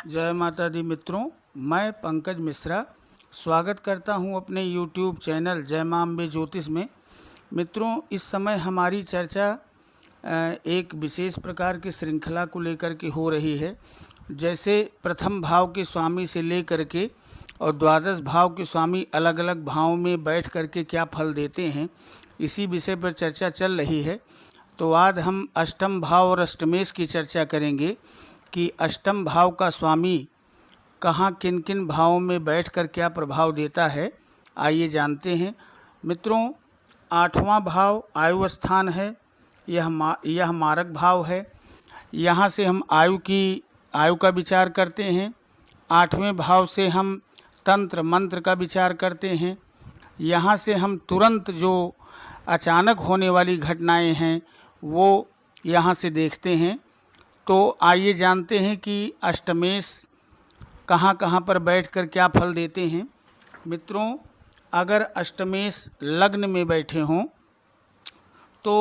जय माता दी मित्रों, मैं पंकज मिश्रा स्वागत करता हूं अपने YouTube चैनल जय मां अम्बे ज्योतिष में। मित्रों, इस समय हमारी चर्चा एक विशेष प्रकार की श्रृंखला को लेकर के हो रही है। जैसे प्रथम भाव के स्वामी से लेकर के और द्वादश भाव के स्वामी अलग अलग भावों में बैठ करके क्या फल देते हैं, इसी विषय पर चर्चा चल रही है। तो आज हम अष्टम भाव और अष्टमेश की चर्चा करेंगे कि अष्टम भाव का स्वामी कहाँ किन किन भावों में बैठकर क्या प्रभाव देता है। आइए जानते हैं। मित्रों, आठवां भाव आयु स्थान है। यह मारक भाव है। यहाँ से हम आयु का विचार करते हैं। आठवें भाव से हम तंत्र मंत्र का विचार करते हैं। यहाँ से हम तुरंत जो अचानक होने वाली घटनाएं हैं वो यहाँ से देखते हैं। तो आइए जानते हैं कि अष्टमेश कहाँ कहाँ पर बैठकर क्या फल देते हैं। मित्रों, अगर अष्टमेश लग्न में बैठे हों तो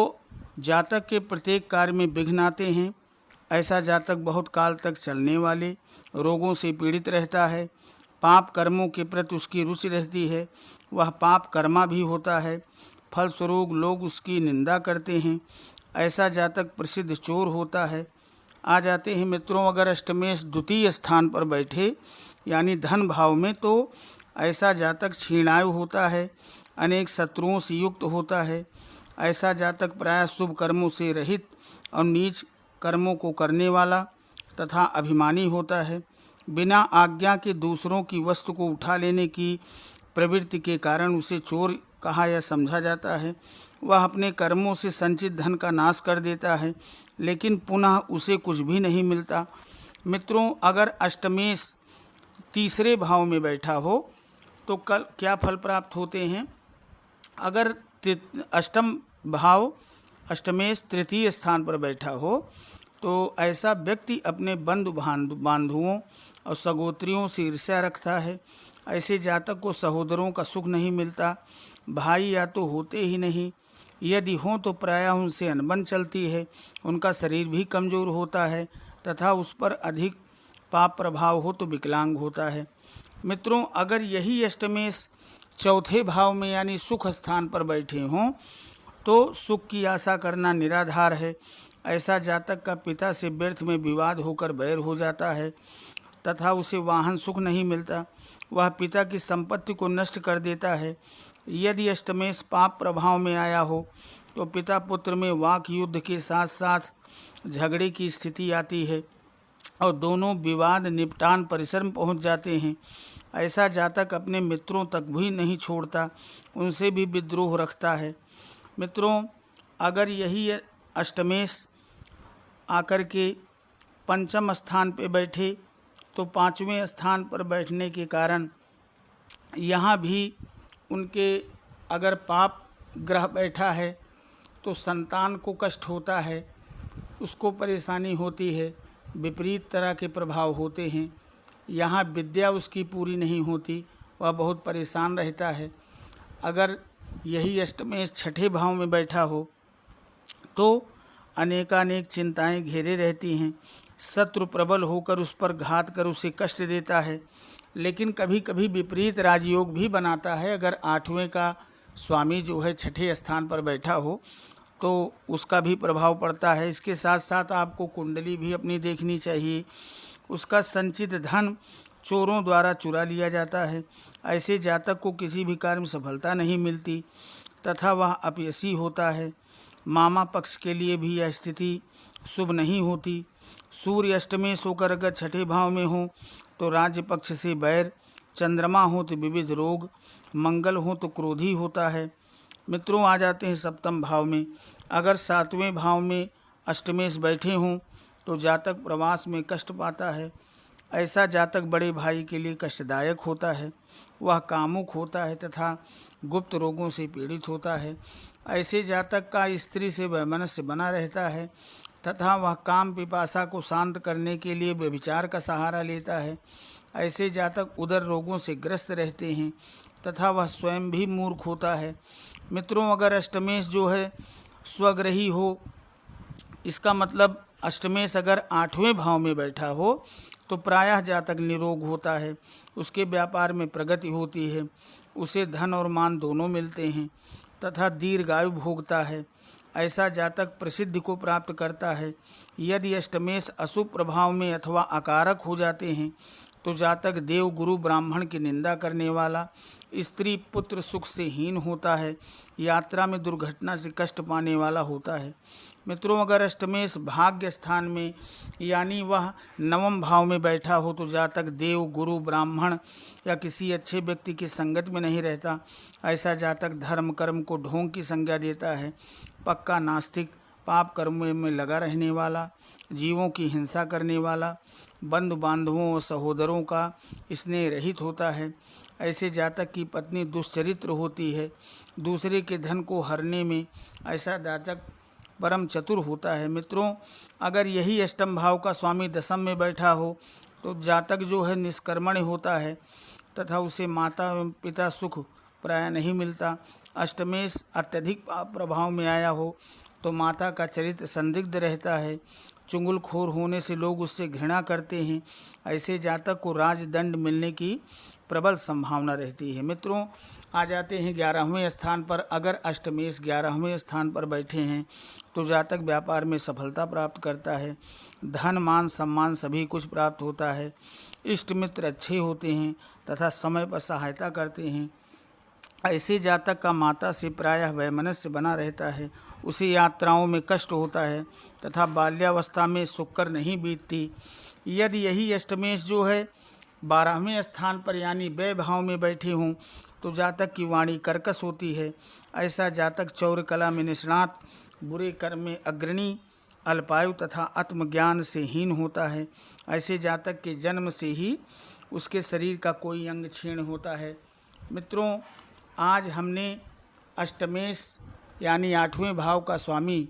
जातक के प्रत्येक कार्य में विघ्न आते हैं। ऐसा जातक बहुत काल तक चलने वाले रोगों से पीड़ित रहता है। पाप कर्मों के प्रति उसकी रुचि रहती है। वह पाप कर्मा भी होता है। फलस्वरूप लोग उसकी निंदा करते हैं। ऐसा जातक प्रसिद्ध चोर होता है। आ जाते हैं मित्रों, अगर अष्टमेश द्वितीय स्थान पर बैठे यानी धन भाव में, तो ऐसा जातक क्षीणायु होता है। अनेक शत्रुओं से युक्त होता है। ऐसा जातक प्रायः शुभ कर्मों से रहित और नीच कर्मों को करने वाला तथा अभिमानी होता है। बिना आज्ञा के दूसरों की वस्तु को उठा लेने की प्रवृत्ति के कारण उसे चोर कहा या समझा जाता है। वह अपने कर्मों से संचित धन का नाश कर देता है, लेकिन पुनः उसे कुछ भी नहीं मिलता। मित्रों, अगर अष्टमेश तीसरे भाव में बैठा हो तो कल क्या फल प्राप्त होते हैं। अगर अष्टम भाव अष्टमेश तृतीय स्थान पर बैठा हो तो ऐसा व्यक्ति अपने बंधु बांधुओं और सगोत्रियों से ईर्ष्या रखता है। ऐसे जातक को सहोदरों का सुख नहीं मिलता। भाई या तो होते ही नहीं, यदि हों तो प्रायः उनसे अनबन चलती है। उनका शरीर भी कमज़ोर होता है तथा उस पर अधिक पाप प्रभाव हो तो विकलांग होता है। मित्रों, अगर यही अष्टमेश चौथे भाव में यानी सुख स्थान पर बैठे हों तो सुख की आशा करना निराधार है। ऐसा जातक का पिता से व्यर्थ में विवाद होकर बैर हो जाता है तथा उसे वाहन सुख नहीं मिलता। वह पिता की संपत्ति को नष्ट कर देता है। यदि अष्टमेश पाप प्रभाव में आया हो तो पिता पुत्र में वाक युद्ध के साथ साथ झगड़े की स्थिति आती है और दोनों विवाद निपटान परिसर में पहुँच जाते हैं। ऐसा जातक अपने मित्रों तक भी नहीं छोड़ता, उनसे भी विद्रोह रखता है। मित्रों, अगर यही अष्टमेश आकर के पंचम स्थान पे बैठे तो पाँचवें स्थान पर बैठने के कारण यहाँ भी उनके अगर पाप ग्रह बैठा है तो संतान को कष्ट होता है, उसको परेशानी होती है, विपरीत तरह के प्रभाव होते हैं। यहाँ विद्या उसकी पूरी नहीं होती, वह बहुत परेशान रहता है। अगर यही अष्टमेश छठे भाव में बैठा हो तो अनेकानेक चिंताएं घेरे रहती हैं। शत्रु प्रबल होकर उस पर घात कर उसे कष्ट देता है, लेकिन कभी कभी विपरीत राजयोग भी बनाता है। अगर आठवें का स्वामी जो है छठे स्थान पर बैठा हो तो उसका भी प्रभाव पड़ता है। इसके साथ साथ आपको कुंडली भी अपनी देखनी चाहिए। उसका संचित धन चोरों द्वारा चुरा लिया जाता है। ऐसे जातक को किसी भी कार्य में सफलता नहीं मिलती तथा वह अपयशी होता है। मामा पक्ष के लिए भी यह स्थिति शुभ नहीं होती। सूर्य अष्टमेश होकर अगर छठे भाव में हो तो राज्य पक्ष से बैर, चंद्रमा हो तो विविध रोग, मंगल हो तो क्रोधी होता है। मित्रों, आ जाते हैं सप्तम भाव में। अगर सातवें भाव में अष्टमेश बैठे हों तो जातक प्रवास में कष्ट पाता है। ऐसा जातक बड़े भाई के लिए कष्टदायक होता है। वह कामुक होता है तथा गुप्त रोगों से पीड़ित होता है। ऐसे जातक का स्त्री से वैमनस्य बना रहता है तथा वह काम पिपासा को शांत करने के लिए व्यभिचार का सहारा लेता है। ऐसे जातक उदर रोगों से ग्रस्त रहते हैं तथा वह स्वयं भी मूर्ख होता है। मित्रों, अगर अष्टमेश जो है स्वग्रही हो, इसका मतलब अष्टमेश अगर आठवें भाव में बैठा हो तो प्रायः जातक निरोग होता है, उसके व्यापार में प्रगति होती है, उसे धन और मान दोनों मिलते हैं तथा दीर्घायु भोगता है। ऐसा जातक प्रसिद्धि को प्राप्त करता है। यदि अष्टमेश अशुभ प्रभाव में अथवा अकारक हो जाते हैं तो जातक देव गुरु ब्राह्मण की निंदा करने वाला, स्त्री पुत्र सुख से हीन होता है, यात्रा में दुर्घटना से कष्ट पाने वाला होता है। मित्रों, अगर अष्टमेश भाग्य स्थान में यानी वह नवम भाव में बैठा हो तो जातक देव गुरु ब्राह्मण या किसी अच्छे व्यक्ति की संगत में नहीं रहता। ऐसा जातक धर्म कर्म को ढोंग की संज्ञा देता है, पक्का नास्तिक, पाप कर्मों में लगा रहने वाला, जीवों की हिंसा करने वाला, बंधु बांधवों और सहोदरों का स्नेह रहित होता है। ऐसे जातक की पत्नी दुष्चरित्र होती है। दूसरे के धन को हरने में ऐसा जातक परम चतुर होता है। मित्रों, अगर यही अष्टम भाव का स्वामी दशम में बैठा हो तो जातक जो है निष्कर्मण्य होता है तथा उसे माता एवं पिता सुख प्राय नहीं मिलता। अष्टमेश अत्यधिक प्रभाव में आया हो तो माता का चरित्र संदिग्ध रहता है, चुंगलखोर होने से लोग उससे घृणा करते हैं। ऐसे जातक को राजदंड मिलने की प्रबल संभावना रहती है। मित्रों, आ जाते हैं 11वें स्थान पर। अगर अष्टमेश 11वें स्थान पर बैठे हैं तो जातक व्यापार में सफलता प्राप्त करता है, धन मान सम्मान सभी कुछ प्राप्त होता है, इष्ट मित्र अच्छे होते हैं तथा समय पर सहायता करते हैं। ऐसे जातक का माता से प्रायः वैमनस्य बना रहता है, उसे यात्राओं में कष्ट होता है तथा बाल्यावस्था में सुखकर नहीं बीतती। यदि यही अष्टमेश जो है 12वें स्थान पर यानी व्यय भाव में बैठे हों तो जातक की वाणी कर्कश होती है। ऐसा जातक चौर कला में निष्णात, बुरे कर्म में अग्रणी, अल्पायु तथा आत्मज्ञान से हीन होता है। ऐसे जातक के जन्म से ही उसके शरीर का कोई अंग क्षीण होता है। मित्रों, आज हमने अष्टमेश यानी 8वें भाव का स्वामी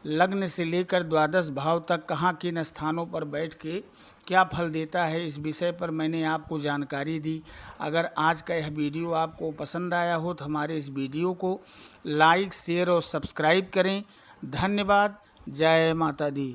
लग्न से लेकर द्वादश भाव तक कहाँ किन स्थानों पर बैठ के क्या फल देता है, इस विषय पर मैंने आपको जानकारी दी। अगर आज का यह वीडियो आपको पसंद आया हो तो हमारे इस वीडियो को लाइक, शेयर और सब्सक्राइब करें। धन्यवाद। जय माता दी।